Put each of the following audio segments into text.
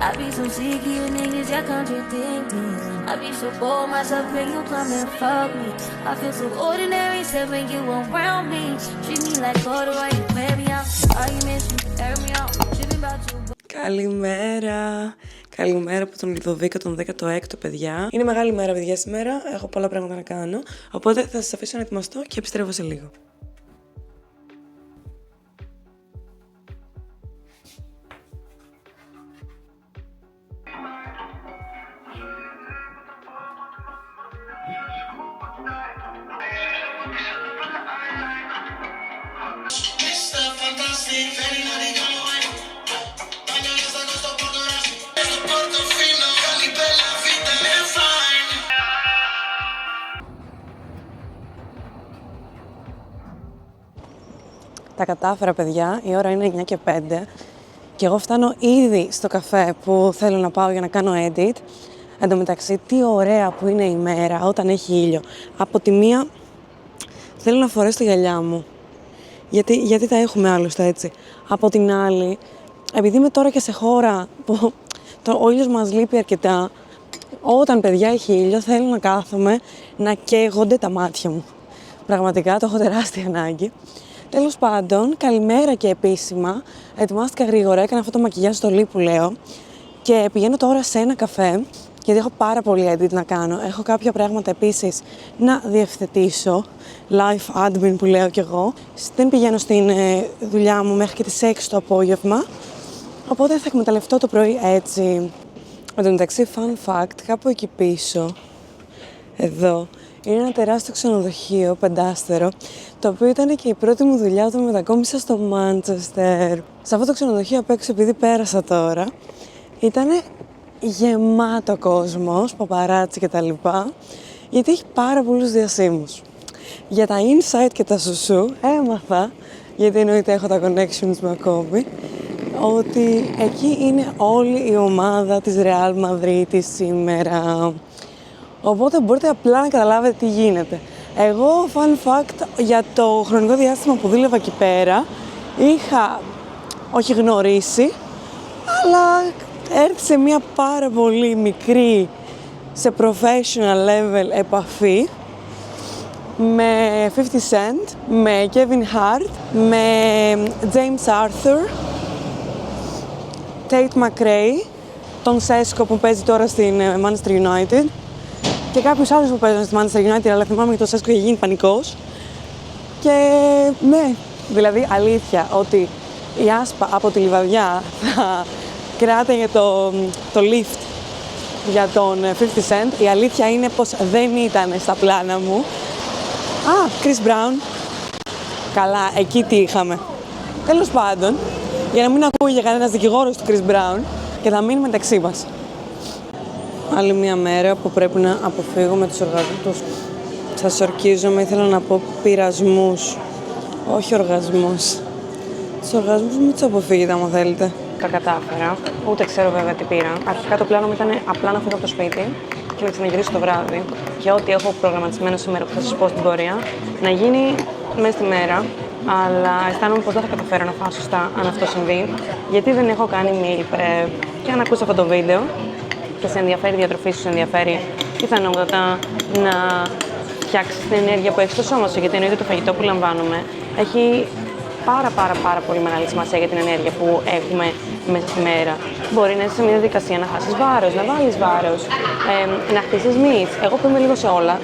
I be so sick of you niggas, y'all contradicting. I be so bold myself when you come and fuck me. I feel so ordinary, except when you around me. Treat me like water while you wear me out. Arguments, you air me out. Tripping about you. Καλημέρα. Καλημέρα από τον Λιδοβίκο, τον 16ο, παιδιά. Είναι μεγάλη μέρα, παιδιά, σήμερα. Έχω πολλά πράγματα να κάνω. Οπότε θα σας αφήσω να ετοιμαστώ και επιστρέφω σε λίγο. Τα κατάφερα, παιδιά. Η ώρα είναι 9 και 5 και εγώ φτάνω ήδη στο καφέ που θέλω να πάω για να κάνω edit. Εν τω μεταξύ, τι ωραία που είναι η μέρα όταν έχει ήλιο. Από τη μία θέλω να φορέσω τα γυαλιά μου, γιατί τα έχουμε άλλωστε έτσι. Από την άλλη, επειδή είμαι τώρα και σε χώρα που ο ήλιος μας λείπει αρκετά, όταν, παιδιά, έχει ήλιο θέλω να κάθομαι να καίγονται τα μάτια μου. Πραγματικά το έχω τεράστια ανάγκη. Τέλος πάντων, καλημέρα και επίσημα. Ετοιμάστηκα γρήγορα, έκανα αυτό το μακιγιάζ στο λί που λέω και πηγαίνω τώρα σε ένα καφέ γιατί έχω πάρα πολύ edit να κάνω. Έχω κάποια πράγματα επίσης να διευθετήσω, life admin που λέω κι εγώ. Δεν πηγαίνω στην δουλειά μου μέχρι και τις 6 το απόγευμα, οπότε θα εκμεταλλευτώ το πρωί έτσι. Εν τω μεταξύ, fun fact, κάπου εκεί πίσω, εδώ, είναι ένα τεράστιο ξενοδοχείο, 5άστερο, το οποίο ήταν και η πρώτη μου δουλειά όταν μετακόμισα στο Μάντσεστερ. Σε αυτό το ξενοδοχείο απ' έξω, επειδή πέρασα τώρα, ήταν γεμάτο κόσμος, παπαράτσι και τα λοιπά, γιατί έχει πάρα πολλούς διασύμους. Για τα inside και τα σουσού έμαθα, γιατί εννοείται έχω τα connections μου ακόμη, ότι εκεί είναι όλη η ομάδα της Real Madrid σήμερα. Οπότε μπορείτε απλά να καταλάβετε τι γίνεται. Εγώ, fun fact, για το χρονικό διάστημα που δούλευα εκεί πέρα, είχα, όχι γνωρίσει, αλλά έρθει σε μια πάρα πολύ μικρή, σε professional level επαφή με 50 Cent, με Kevin Hart, με James Arthur, Tate McRae, τον Σέσκο που παίζει τώρα στην Manchester United και κάποιους άλλους που παίζουν στη Manchester United, αλλά θυμάμαι ότι το Σέσκο είχε γίνει πανικός. Και ναι, δηλαδή αλήθεια ότι η Άσπα από τη Λιβαδιά θα κράταγε το lift για τον 50 Cent. Η αλήθεια είναι πως δεν ήταν στα πλάνα μου. Chris Brown. Καλά, εκεί τι είχαμε. Τέλος πάντων, για να μην ακούγεται κανένας δικηγόρος του Chris Brown και θα μείνει μεταξύ μας. Άλλη μια μέρα που πρέπει να αποφύγω με τους οργασμούς. Σας ορκίζομαι, ήθελα να πω πειρασμούς, όχι οργασμούς. Τους οργασμούς μην τους αποφύγετε άμα θέλετε. Τα κατάφερα, ούτε ξέρω βέβαια τι πήρα. Αρχικά το πλάνο μου ήταν απλά να φύγω από το σπίτι και να ξαναγυρίσω το βράδυ. Και ό,τι έχω προγραμματισμένο σήμερα που θα σας πω στην πορεία, να γίνει μέσα στη μέρα. Αλλά αισθάνομαι πως δεν θα καταφέρω να φάω σωστά αν αυτό συμβεί, γιατί δεν έχω κάνει meal prep. Και αν ακούσει αυτό το βίντεο και σε ενδιαφέρει η διατροφή σου, σε ενδιαφέρει πιθανότατα να φτιάξεις την ενέργεια που έχεις στο σώμα σου, γιατί εννοείται το φαγητό που λαμβάνουμε έχει πάρα πολύ μεγάλη σημασία για την ενέργεια που έχουμε μέσα στη μέρα. Μπορεί να είσαι σε μια διαδικασία να χάσεις βάρος, να βάλεις βάρος, να χτίσεις μυς. Εγώ που είμαι λίγο σε όλα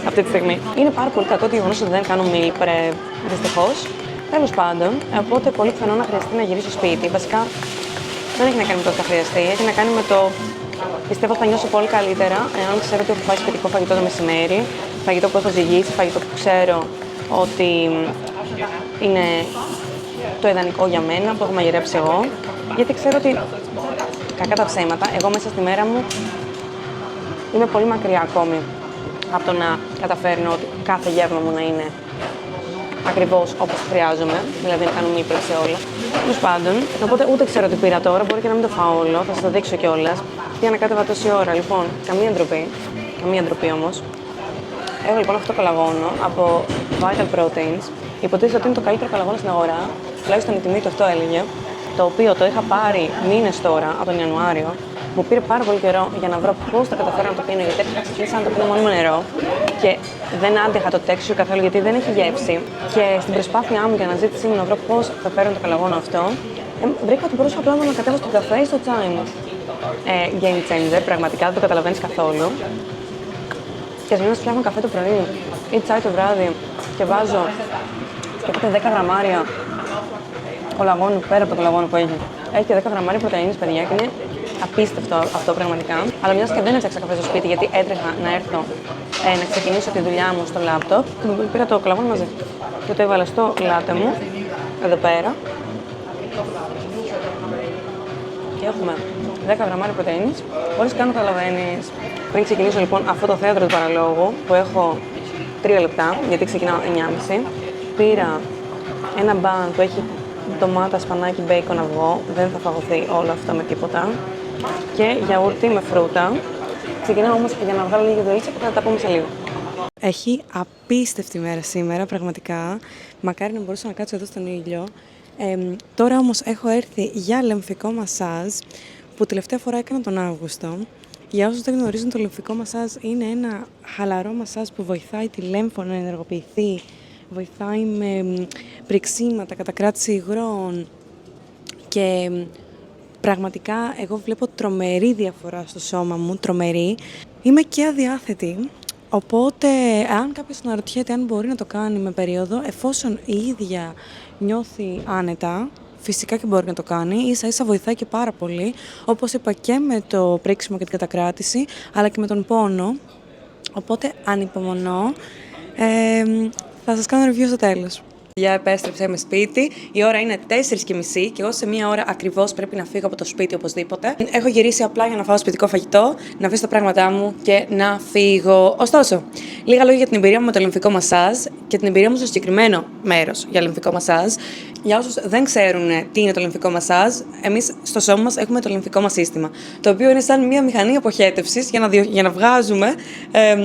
αυτή τη στιγμή. Είναι πάρα πολύ κακό το γεγονός ότι δεν κάνω meal prep, δυστυχώς. Τέλος πάντων, οπότε πολύ πιθανό να χρειαστεί να γυρίσω σπίτι. Βασικά δεν έχει να κάνει με το ότι θα χρειαστεί, έχει να κάνει με το. Πιστεύω ότι θα νιώσω πολύ καλύτερα εάν ξέρω ότι έχω φάει σπιτικό φαγητό το μεσημέρι, φαγητό που έχω ζυγίσει, φαγητό που ξέρω ότι είναι το ιδανικό για μένα, που έχω μαγειρέψει εγώ. Γιατί ξέρω ότι, κακά τα ψέματα, εγώ μέσα στη μέρα μου είμαι πολύ μακριά ακόμη από το να καταφέρνω ότι κάθε γεύμα μου να είναι ακριβώς όπως χρειάζομαι, δηλαδή να κάνω μήπρες σε όλα. Τέλος πάντων, οπότε ούτε ξέρω τι πήρα τώρα, μπορεί και να μην το φάω όλο, θα σας το δείξω κιόλας. Τι ανακάτευα τόση ώρα, λοιπόν, καμία ντροπή όμως. Έχω λοιπόν αυτό το καλαγόνο από Vital Proteins. Υποτίθεται ότι είναι το καλύτερο καλαγόνο στην αγορά, τουλάχιστον η τιμή του αυτό έλεγε. το οποίο το είχα πάρει μήνες τώρα, από τον Ιανουάριο. Μου πήρε πάρα πολύ καιρό για να βρω πώς θα καταφέρω να το πίνω, γιατί άρχισα ξεκίνησα να το πίνω μόνο με νερό και δεν άντεχα το texture καθόλου, γιατί δεν έχει γεύση. Και στην προσπάθειά μου και αναζήτησή μου να βρω πώς θα φέρω το καλαγόνο αυτό, βρήκα ότι μπορούσα απλά να ανακατεύω στο καφέ ή στο τσάι μου. Game changer, πραγματικά δεν το καταλαβαίνεις καθόλου. Και ας μείνω φτιάχνω καφέ το πρωί ή τσάι το βράδυ και βάζω σκεφτείτε 10 γραμμάρια κολαγόνου, πέρα από το κολαγόνο που έχει. Έχει και 10 γραμμάρια πρωτεΐνης, παιδιά, και είναι απίστευτο αυτό πραγματικά. Αλλά μιας και δεν έψαξα καφέ στο σπίτι, γιατί έτρεχα να έρθω να ξεκινήσω τη δουλειά μου στο λάπτοπ, πήρα το κολαγόνο μαζί. Και το έβαλα στο λάτε μου, εδώ πέρα. Και έχουμε 10 γραμμάρια πρωτεΐνης, χωρίς καν να καταλαβαίνεις. Πριν ξεκινήσω λοιπόν αυτό το θέατρο του παραλόγου, που έχω 3 λεπτά, γιατί ξεκινάω 9.30, πήρα ένα μπαν που έχει ντομάτα, σπανάκι, μπέικον, αυγό, δεν θα φαγωθεί όλο αυτό με τίποτα, και γιαούρτι με φρούτα. Ξεκινάω όμως για να βγάλω λίγη δουλίτσα και θα τα πούμε σε λίγο. Έχει απίστευτη μέρα σήμερα, πραγματικά. Μακάρι να μπορούσα να κάτσω εδώ στον ήλιο. Τώρα όμως έχω έρθει για λεμφικό μασάζ, που τελευταία φορά έκανα τον Αύγουστο. Για όσους δεν γνωρίζουν, το λεμφικό μασάζ είναι ένα χαλαρό μασάζ που βοηθάει τη λέμφο να ενεργοποιηθεί, βοηθάει με πριξίματα, κατακράτηση υγρών και πραγματικά εγώ βλέπω τρομερή διαφορά στο σώμα μου, τρομερή. Είμαι και αδιάθετη, οπότε αν κάποιος αναρωτιέται αν μπορεί να το κάνει με περίοδο, εφόσον η ίδια νιώθει άνετα, φυσικά και μπορεί να το κάνει, ίσα-ίσα βοηθάει και πάρα πολύ, όπως είπα, και με το πρίξιμο και την κατακράτηση, αλλά και με τον πόνο. Οπότε ανυπομονώ, θα σας κάνω review στο τέλος. Για επέστρεψα, είμαι σπίτι. Η ώρα είναι 4:30 και εγώ σε μία ώρα ακριβώς πρέπει να φύγω από το σπίτι οπωσδήποτε. Έχω γυρίσει απλά για να φάω σπιτικό φαγητό, να αφήσω τα πράγματά μου και να φύγω. Ωστόσο, λίγα λόγια για την εμπειρία μου με το λεμφικό μασάζ και την εμπειρία μου στο συγκεκριμένο μέρος για λεμφικό μασάζ. Για όσους δεν ξέρουν τι είναι το λεμφικό μασάζ, εμείς στο σώμα μας έχουμε το λεμφικό μας σύστημα, το οποίο είναι σαν μία μηχανή αποχέτευσης για να βγάζουμε,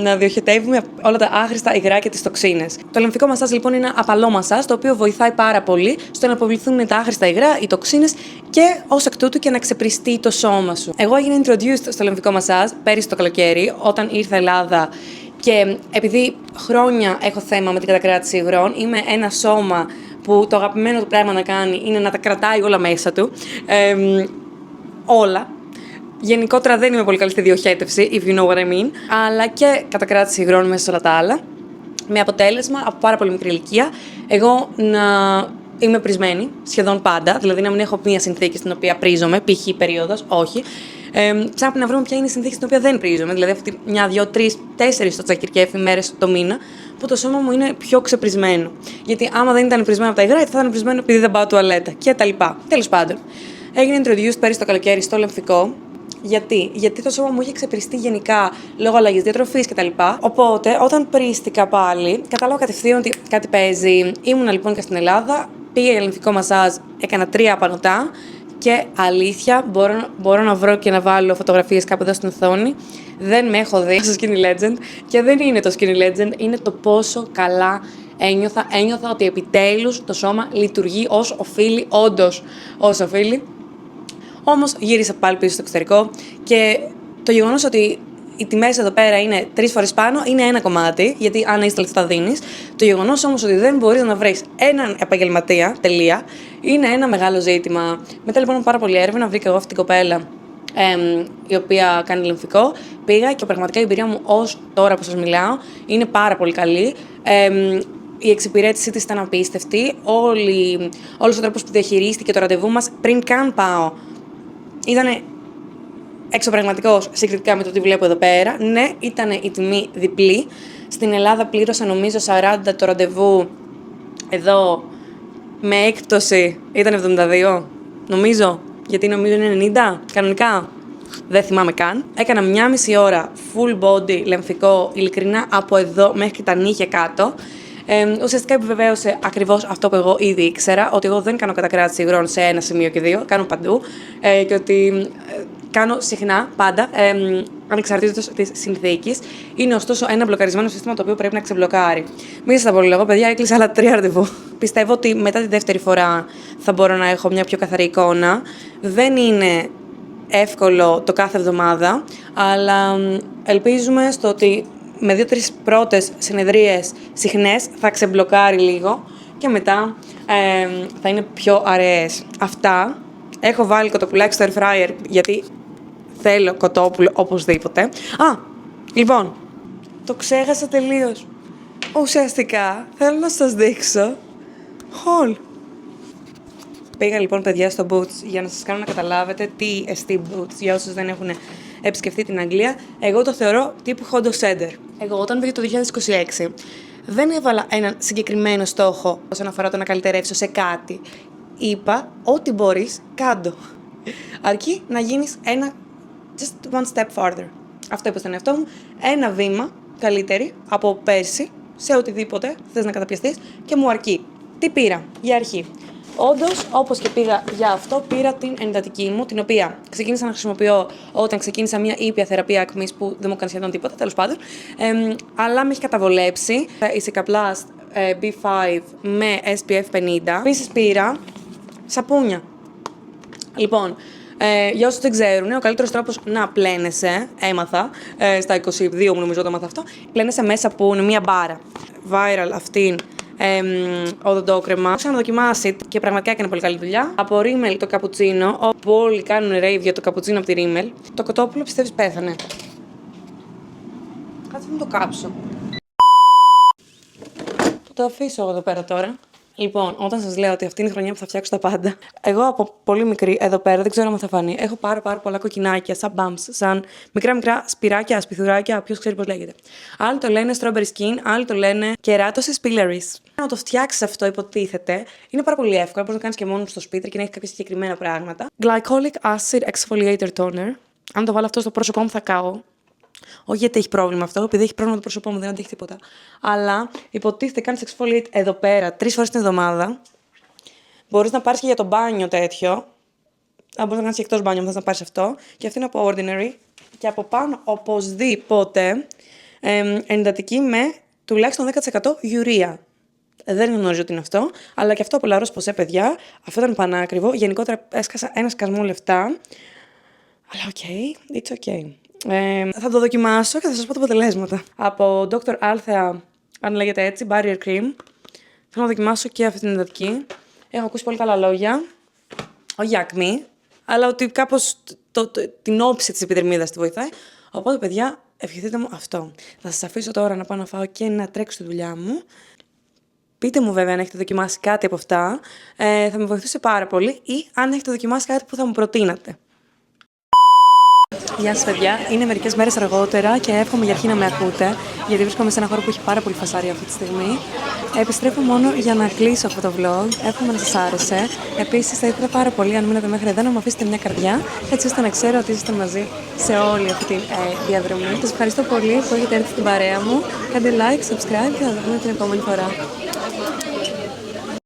να διοχετεύουμε όλα τα άχρηστα υγρά και τις τοξίνες. Το λεμφικό μασάζ λοιπόν είναι ένα απαλό μασάζ, το οποίο βοηθάει πάρα πολύ στο να αποβληθούν τα άχρηστα υγρά, οι τοξίνες και ως εκ τούτου και να ξεπριστεί το σώμα σου. Εγώ έγινα introduced στο λεμφικό μασάζ πέρυσι το καλοκαίρι, όταν ήρθα Ελλάδα. Και επειδή χρόνια έχω θέμα με την κατακράτηση υγρών, είμαι ένα σώμα που το αγαπημένο του πράγμα να κάνει είναι να τα κρατάει όλα μέσα του. Όλα. Γενικότερα δεν είμαι πολύ καλή στη διοχέτευση, if you know what I mean, αλλά και κατακράτηση υγρών μέσα σε όλα τα άλλα. Με αποτέλεσμα, από πάρα πολύ μικρή ηλικία, εγώ να είμαι πρισμένη σχεδόν πάντα, δηλαδή να μην έχω μία συνθήκη στην οποία πρίζομαι, π.χ. περίοδος, όχι. Ψάχνω να βρούμε ποια είναι η συνθήκη στην οποία δεν πρίζομαι, δηλαδή αυτή 1, 2, 3, 4 στο τσακυρκέφι μέρες το μήνα, που το σώμα μου είναι πιο ξεπρισμένο. Γιατί άμα δεν ήταν πρισμένο από τα υγρά, θα ήταν πρισμένο επειδή δεν πάω τουαλέτα και τα λοιπά. Τέλος πάντων, έγινε introduced πέρυσι το καλοκαίρι στο λεμφικό. Γιατί το σώμα μου είχε ξεπριστεί γενικά λόγω αλλαγής διατροφής κτλ. Οπότε, όταν πρίστηκα πάλι, κατάλαβα κατευθείαν ότι κάτι παίζει. Ήμουνα λοιπόν και στην Ελλάδα, πήγα για λεμφικό μασάζ, έκανα 3 απανωτά και αλήθεια, μπορώ να βρω και να βάλω φωτογραφίες κάπου εδώ στην οθόνη. Δεν με έχω δει στο Skinny Legend και δεν είναι το Skinny Legend, είναι το πόσο καλά ένιωθα. Ένιωθα ότι επιτέλους το σώμα λειτουργεί ως οφείλει, όντως ως οφείλει. Όμως γύρισα πάλι πίσω στο εξωτερικό και το γεγονός ότι οι τιμές εδώ πέρα είναι 3 φορές πάνω είναι ένα κομμάτι, γιατί αν έχεις τα λεφτά δίνεις. Το γεγονός όμως ότι δεν μπορείς να βρεις έναν επαγγελματία, τελεία, είναι ένα μεγάλο ζήτημα. Μετά λοιπόν πάρα πολύ έρευνα, βρήκα εγώ αυτή την κοπέλα η οποία κάνει λεμφικό. Πήγα και πραγματικά η εμπειρία μου ως τώρα που σας μιλάω είναι πάρα πολύ καλή. Η εξυπηρέτησή της ήταν απίστευτη. Όλος ο τρόπος που διαχειρίστηκε το ραντεβού μας πριν καν πάω ήταν εξωπραγματικός συγκριτικά με το τι βλέπω εδώ πέρα. Ναι, ήταν η τιμή διπλή. Στην Ελλάδα πλήρωσα νομίζω 40 το ραντεβού. Εδώ με έκπτωση ήταν 72. Νομίζω. Γιατί νομίζω είναι 90 κανονικά. Δεν θυμάμαι καν. Έκανα 1,5 ώρα full body λεμφικό, ειλικρινά από εδώ μέχρι τα νύχια κάτω. Ουσιαστικά επιβεβαίωσε ακριβώς αυτό που εγώ ήδη ήξερα, ότι εγώ δεν κάνω κατακράτηση υγρών σε ένα σημείο και δύο, κάνω παντού και ότι κάνω συχνά, πάντα, ανεξαρτήτως της συνθήκης. Είναι ωστόσο ένα μπλοκαρισμένο σύστημα το οποίο πρέπει να ξεμπλοκάρει. Μην σας τα πολυλογώ, παιδιά, έκλεισα άλλα 3 ραντεβού πιστεύω ότι μετά τη δεύτερη φορά θα μπορώ να έχω μια πιο καθαρή εικόνα. Δεν είναι εύκολο το κάθε εβδομάδα, αλλά ελπίζουμε στο ότι με 2-3 πρώτες συνεδρίες συχνές θα ξεμπλοκάρει λίγο και μετά θα είναι πιο αραιές. Αυτά. Έχω βάλει κοτοπουλάκι στο air fryer γιατί θέλω κοτόπουλο οπωσδήποτε. Λοιπόν, το ξέχασα τελείως. Ουσιαστικά θέλω να σας δείξω haul. Πήγα λοιπόν, παιδιά, στο Boots για να σας κάνω να καταλάβετε τι εστί Boots για όσους δεν έχουν επισκεφτεί την Αγγλία. Εγώ το θεωρώ τύπου Hondo Center. Εγώ όταν πήγα το 2026 δεν έβαλα έναν συγκεκριμένο στόχο όσον αφορά το να καλυτερεύσω σε κάτι. Είπα ό,τι μπορείς, κάντο. Αρκεί να γίνεις just one step farther. Αυτό είπα στον εαυτό μου. Ένα βήμα καλύτερη από πέρσι σε οτιδήποτε θες να καταπιαστείς και μου αρκεί. Τι πήρα για αρχή? Όντως, όπως και πήγα για αυτό, πήρα την εντατική μου, την οποία ξεκίνησα να χρησιμοποιώ όταν ξεκίνησα μια ήπια θεραπεία ακμής που δεν μου έκανε σχεδόν τίποτα, τέλος πάντων. Αλλά με έχει καταβολέψει. Η Cicaplast B5 με SPF 50. Επίσης πήρα σαπούνια. Λοιπόν, για όσους δεν ξέρουν, ο καλύτερος τρόπος να πλένεσαι, έμαθα, στα 22 μου νομίζω το έμαθα αυτό, πλένεσαι μέσα που είναι μία μπάρα. Viral αυτήν. Οδοντόκρεμα. Έχω ξαναδοκιμάσει και πραγματικά έκανε πολύ καλή δουλειά. Από Rimmel το καπουτσίνο, όπου όλοι κάνουν rave για το καπουτσίνο από τη Rimmel. Το κοτόπουλο πιστεύεις πέθανε? Κάτσε να το κάψω. Το αφήσω εγώ εδώ πέρα τώρα. Λοιπόν, όταν σας λέω ότι αυτή είναι η χρονιά που θα φτιάξω τα πάντα, εγώ από πολύ μικρή εδώ πέρα, δεν ξέρω αν θα φανεί, έχω πάρα πολλά κοκκινάκια, σαν bumps, σαν μικρά σπυράκια, σπιθουράκια, ποιος ξέρει πώς λέγεται. Άλλοι το λένε strawberry skin, άλλοι το λένε keratosis pilaris. Να το φτιάξεις αυτό, υποτίθεται, είναι πάρα πολύ εύκολο, μπορείς να κάνεις και μόνο στο σπίτι και να έχει κάποια συγκεκριμένα πράγματα. Glycolic acid exfoliator toner. Αν το βάλω αυτό στο πρόσωπό μου θα καώ. Όχι γιατί έχει πρόβλημα αυτό, επειδή έχει πρόβλημα το πρόσωπό μου, δεν αντέχει τίποτα. Αλλά υποτίθεται κάνει exfoliate εδώ πέρα 3 φορές την εβδομάδα. Μπορείς να πάρεις και για το μπάνιο τέτοιο. Αν μπορείς να κάνεις και εκτός μπάνιο, θες να πάρεις αυτό. Και αυτό είναι από Ordinary. Και από πάνω, οπωσδήποτε, εντατική με τουλάχιστον 10% urea. Δεν γνωρίζω τι είναι αυτό, αλλά και αυτό από La Roche-Posay, παιδιά. Αυτό ήταν πανάκριβο. Γενικότερα έσκασα ένα σκασμό λεφτά. Αλλά it's okay. Θα το δοκιμάσω και θα σας πω τα αποτελέσματα. Από Dr. Althea, αν λέγεται έτσι, Barrier Cream. Θέλω να δοκιμάσω και αυτή την εντατική. Έχω ακούσει πολύ καλά λόγια. Όχι ακμή, αλλά ότι κάπως την όψη της επιδερμίδας τη βοηθάει. Οπότε, παιδιά, ευχηθείτε μου αυτό. Θα σας αφήσω τώρα να πάω να φάω και να τρέξω στη δουλειά μου. Πείτε μου βέβαια αν έχετε δοκιμάσει κάτι από αυτά. Θα με βοηθούσε πάρα πολύ. Ή αν έχετε δοκιμάσει κάτι που θα μου προτείνατε. Γεια σας, παιδιά. Είναι μερικές μέρες αργότερα και εύχομαι για αρχή να με ακούτε, γιατί βρίσκομαι σε ένα χώρο που έχει πάρα πολύ φασάρια αυτή τη στιγμή. Επιστρέφω μόνο για να κλείσω αυτό το vlog. Εύχομαι να σας άρεσε. Επίσης, θα ήθελα πάρα πολύ, αν μείνετε μέχρι εδώ, να μου αφήσετε μια καρδιά, έτσι ώστε να ξέρω ότι είστε μαζί σε όλη αυτή τη διαδρομή. Σας ευχαριστώ πολύ που έχετε έρθει στην παρέα μου. Κάντε like, subscribe και θα τα δούμε την επόμενη φορά.